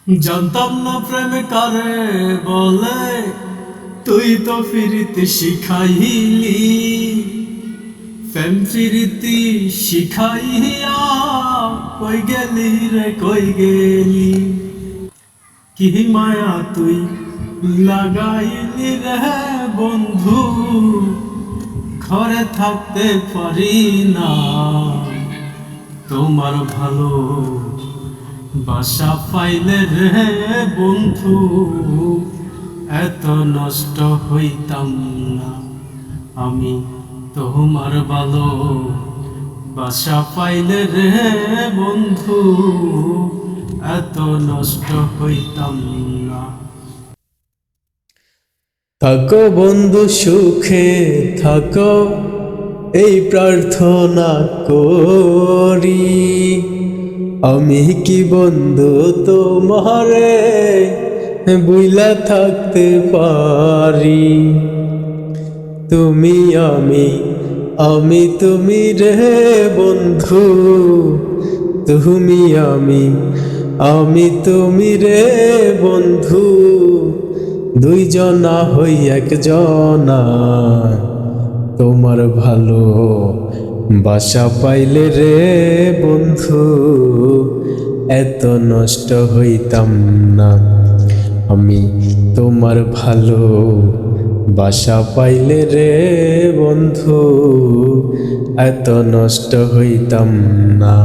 জানতাম না প্রেম কারে বলে, তুই তো ফিরিতে শিখাইলি। প্রেম ফিরিতি শিখাইয়া কই গেলি রে কই গেলি। কি মায়া তুই লাগাইলি রে বন্ধু, ঘরে থাকতে পারি না। তোমার ভালো বাসা পাইলে রে বন্ধু, এত নষ্ট হইতাম না আমি। তোমার ভালো বাসা পাইলে রে বন্ধু, এত নষ্ট হইতাম না। থাকো বন্ধু সুখে থাকো, এই প্রার্থনা করি। আমি কি বন্ধু তোমারে বুইলা থাকতে পারি। তুমি আমি তুমি রে বন্ধু, তুমি আমি তুমি রে বন্ধু, দুইজনা হই একজনা। তোমার ভালো বাসা পাইলে রে বন্ধু, এত নষ্ট হইতাম না আমি। তোমার ভালো বাসা পাইলে রে বন্ধু, এত নষ্ট হইতাম না।